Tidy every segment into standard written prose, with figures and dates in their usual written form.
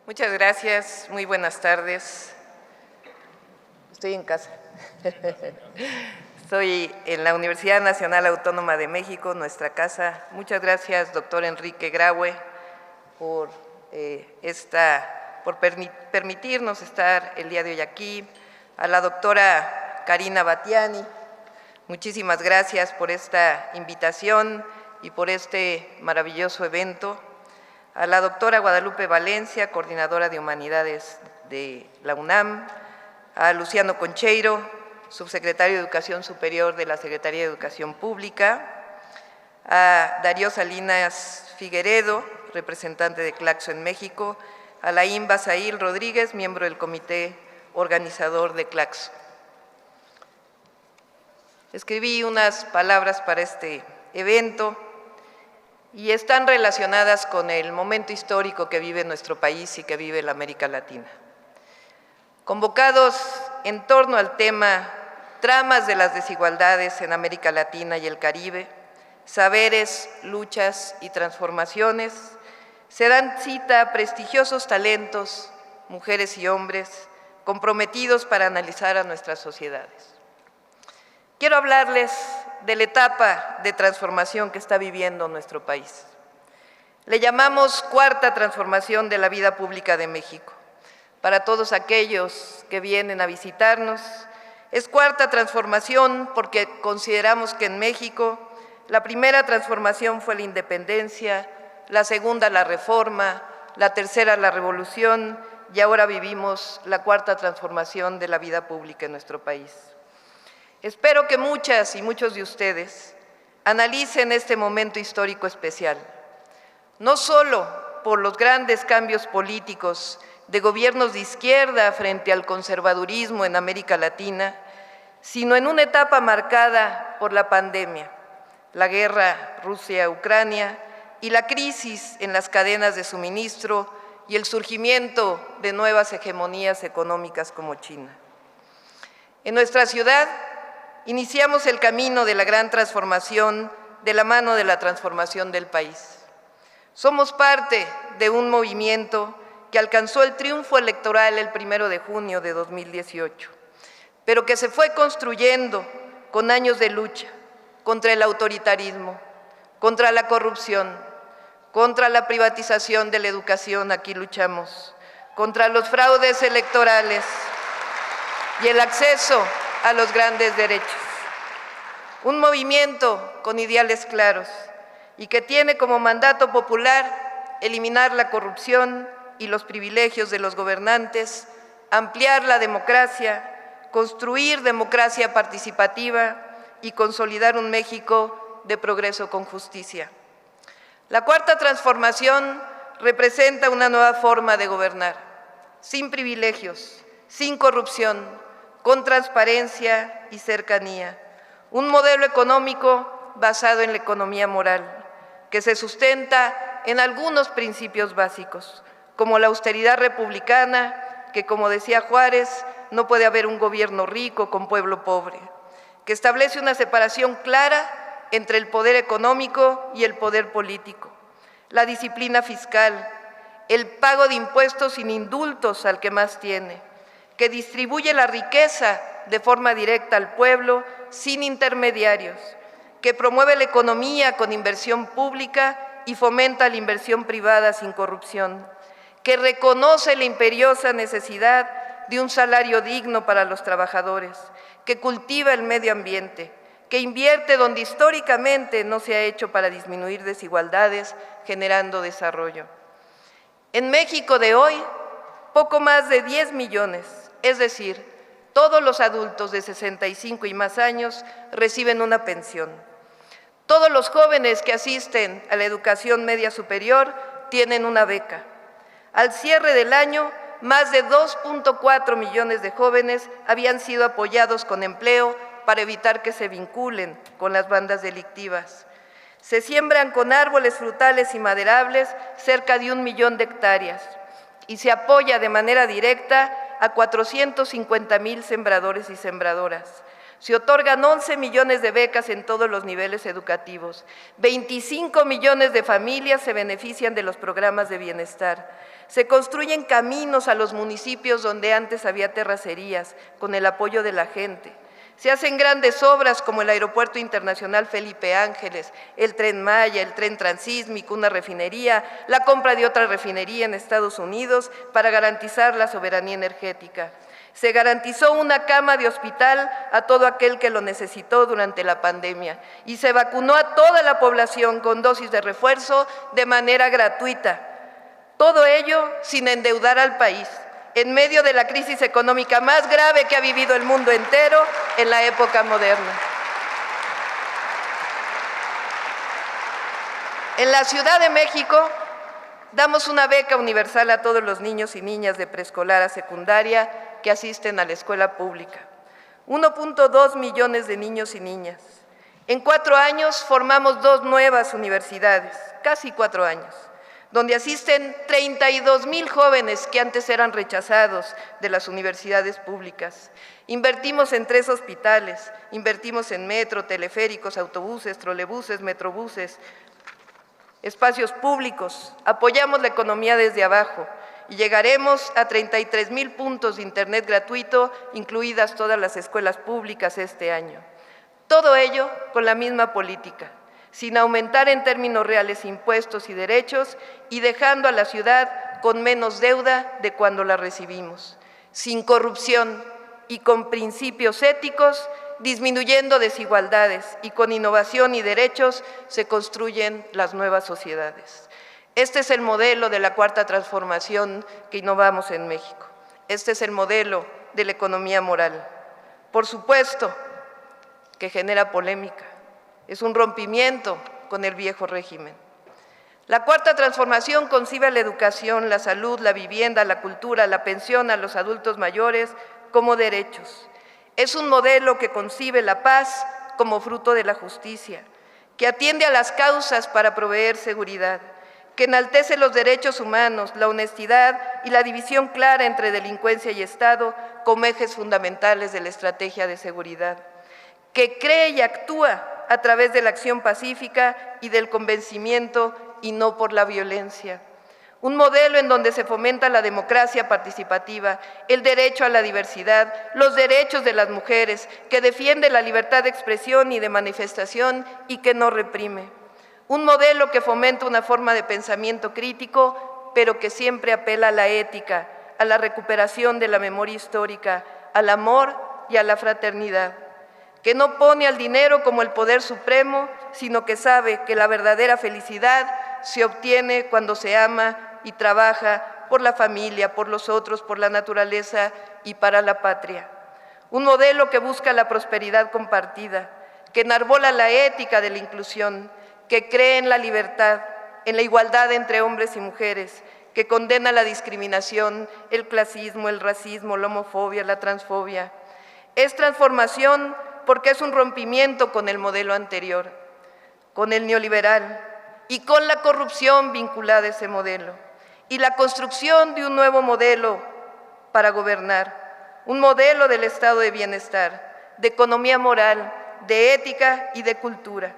Muchas gracias, muy buenas tardes. Estoy en casa. Estoy en la Universidad Nacional Autónoma de México, nuestra casa. Muchas gracias, doctor Enrique Graue, por permitirnos estar el día de hoy aquí. A la doctora Karina Batiani, muchísimas gracias por esta invitación y por este maravilloso evento. A la doctora Guadalupe Valencia, coordinadora de Humanidades de la UNAM, a Luciano Concheiro, subsecretario de Educación Superior de la Secretaría de Educación Pública, a Darío Salinas Figueredo, representante de Claxo en México, a Laín Basail Rodríguez, miembro del comité organizador de Claxo. Escribí unas palabras para este evento y están relacionadas con el momento histórico que vive nuestro país y que vive la América Latina. Convocados en torno al tema Tramas de las desigualdades en América Latina y el Caribe, saberes, luchas y transformaciones, se dan cita a prestigiosos talentos, mujeres y hombres, comprometidos para analizar a nuestras sociedades. Quiero hablarles de la etapa de transformación que está viviendo nuestro país. Le llamamos cuarta transformación de la vida pública de México. Para todos aquellos que vienen a visitarnos, es cuarta transformación porque consideramos que en México la primera transformación fue la independencia, la segunda la reforma, la tercera la revolución y ahora vivimos la cuarta transformación de la vida pública en nuestro país. Espero que muchas y muchos de ustedes analicen este momento histórico especial, no solo por los grandes cambios políticos de gobiernos de izquierda frente al conservadurismo en América Latina, sino en una etapa marcada por la pandemia, la guerra Rusia-Ucrania y la crisis en las cadenas de suministro y el surgimiento de nuevas hegemonías económicas como China. En nuestra ciudad, iniciamos el camino de la gran transformación de la mano de la transformación del país. Somos parte de un movimiento que alcanzó el triunfo electoral el 1 de junio de 2018, pero que se fue construyendo con años de lucha contra el autoritarismo, contra la corrupción, contra la privatización de la educación, aquí luchamos, contra los fraudes electorales y el acceso a los grandes derechos. Un movimiento con ideales claros y que tiene como mandato popular eliminar la corrupción y los privilegios de los gobernantes, ampliar la democracia, construir democracia participativa y consolidar un México de progreso con justicia. La cuarta transformación representa una nueva forma de gobernar, sin privilegios, sin corrupción, con transparencia y cercanía. Un modelo económico basado en la economía moral, que se sustenta en algunos principios básicos, como la austeridad republicana, que como decía Juárez, no puede haber un gobierno rico con pueblo pobre, que establece una separación clara entre el poder económico y el poder político, la disciplina fiscal, el pago de impuestos sin indultos al que más tiene, que distribuye la riqueza de forma directa al pueblo sin intermediarios, que promueve la economía con inversión pública y fomenta la inversión privada sin corrupción, que reconoce la imperiosa necesidad de un salario digno para los trabajadores, que cultiva el medio ambiente, que invierte donde históricamente no se ha hecho para disminuir desigualdades, generando desarrollo. En México de hoy, poco más de 10 millones, es decir, todos los adultos de 65 y más años reciben una pensión. Todos los jóvenes que asisten a la educación media superior tienen una beca. Al cierre del año, más de 2.4 millones de jóvenes habían sido apoyados con empleo para evitar que se vinculen con las bandas delictivas. Se siembran con árboles frutales y maderables cerca de 1 millón de hectáreas y se apoya de manera directa a 450,000 sembradores y sembradoras. Se otorgan 11 millones de becas en todos los niveles educativos. 25 millones de familias se benefician de los programas de bienestar. Se construyen caminos a los municipios donde antes había terracerías, con el apoyo de la gente. Se hacen grandes obras como el Aeropuerto Internacional Felipe Ángeles, el Tren Maya, el Tren Transísmico, una refinería, la compra de otra refinería en Estados Unidos para garantizar la soberanía energética. Se garantizó una cama de hospital a todo aquel que lo necesitó durante la pandemia y se vacunó a toda la población con dosis de refuerzo de manera gratuita. Todo ello sin endeudar al país, en medio de la crisis económica más grave que ha vivido el mundo entero en la época moderna. En la Ciudad de México damos una beca universal a todos los niños y niñas de preescolar a secundaria que asisten a la escuela pública. 1.2 millones de niños y niñas. En 4 años formamos 2 nuevas universidades, casi 4 años, donde asisten 32,000 jóvenes que antes eran rechazados de las universidades públicas. Invertimos en 3 hospitales, invertimos en metro, teleféricos, autobuses, trolebuses, metrobuses, espacios públicos, apoyamos la economía desde abajo y llegaremos a 33,000 puntos de internet gratuito, incluidas todas las escuelas públicas este año. Todo ello con la misma política, sin aumentar en términos reales impuestos y derechos y dejando a la ciudad con menos deuda de cuando la recibimos, sin corrupción y con principios éticos, disminuyendo desigualdades y con innovación y derechos se construyen las nuevas sociedades. Este es el modelo de la Cuarta Transformación que innovamos en México. Este es el modelo de la economía moral. Por supuesto que genera polémica, es un rompimiento con el viejo régimen. La Cuarta Transformación concibe la educación, la salud, la vivienda, la cultura, la pensión a los adultos mayores como derechos. Es un modelo que concibe la paz como fruto de la justicia, que atiende a las causas para proveer seguridad, que enaltece los derechos humanos, la honestidad y la división clara entre delincuencia y Estado como ejes fundamentales de la estrategia de seguridad, que cree y actúa a través de la acción pacífica y del convencimiento y no por la violencia. Un modelo en donde se fomenta la democracia participativa, el derecho a la diversidad, los derechos de las mujeres, que defiende la libertad de expresión y de manifestación y que no reprime. Un modelo que fomenta una forma de pensamiento crítico, pero que siempre apela a la ética, a la recuperación de la memoria histórica, al amor y a la fraternidad, que no pone al dinero como el poder supremo, sino que sabe que la verdadera felicidad se obtiene cuando se ama y trabaja por la familia, por los otros, por la naturaleza y para la patria. Un modelo que busca la prosperidad compartida, que enarbola la ética de la inclusión, que cree en la libertad, en la igualdad entre hombres y mujeres, que condena la discriminación, el clasismo, el racismo, la homofobia, la transfobia. Es transformación porque es un rompimiento con el modelo anterior, con el neoliberal y con la corrupción vinculada a ese modelo, y la construcción de un nuevo modelo para gobernar, un modelo del estado de bienestar, de economía moral, de ética y de cultura.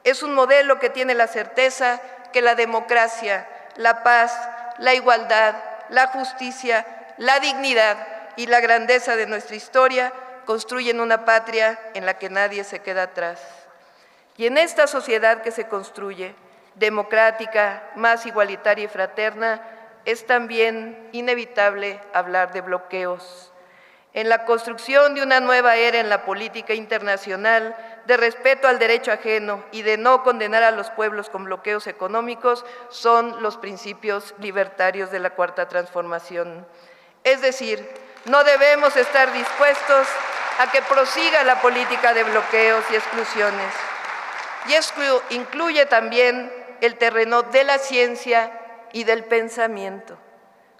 Es un modelo que tiene la certeza que la democracia, la paz, la igualdad, la justicia, la dignidad y la grandeza de nuestra historia construyen una patria en la que nadie se queda atrás. Y en esta sociedad que se construye, democrática, más igualitaria y fraterna, es también inevitable hablar de bloqueos. En la construcción de una nueva era en la política internacional, de respeto al derecho ajeno y de no condenar a los pueblos con bloqueos económicos, son los principios libertarios de la Cuarta Transformación. Es decir, no debemos estar dispuestos a que prosiga la política de bloqueos y exclusiones. Y esto incluye también el terreno de la ciencia y del pensamiento.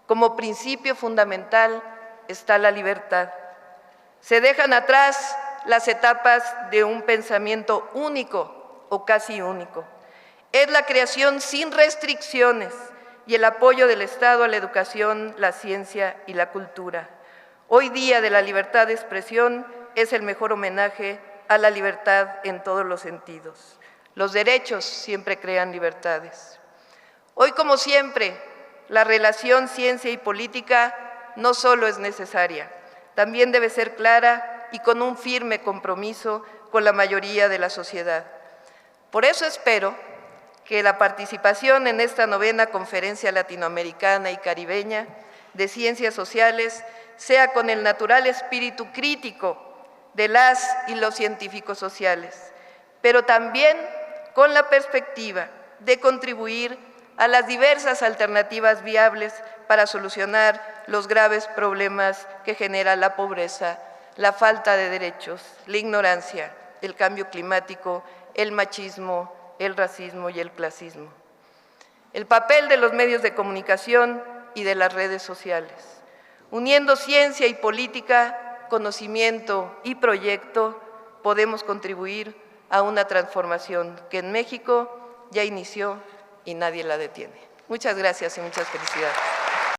Como principio fundamental está la libertad. Se dejan atrás las etapas de un pensamiento único o casi único. Es la creación sin restricciones y el apoyo del Estado a la educación, la ciencia y la cultura. Hoy día de la libertad de expresión es el mejor homenaje a la libertad en todos los sentidos. Los derechos siempre crean libertades. Hoy, como siempre, la relación ciencia y política no solo es necesaria, también debe ser clara y con un firme compromiso con la mayoría de la sociedad. Por eso espero que la participación en esta 9ª Conferencia Latinoamericana y Caribeña de Ciencias Sociales sea con el natural espíritu crítico de las y los científicos sociales, pero también con la perspectiva de contribuir a las diversas alternativas viables para solucionar los graves problemas que genera la pobreza, la falta de derechos, la ignorancia, el cambio climático, el machismo, el racismo y el clasismo. El papel de los medios de comunicación y de las redes sociales. Uniendo ciencia y política, conocimiento y proyecto, podemos contribuir a una transformación que en México ya inició y nadie la detiene. Muchas gracias y muchas felicidades.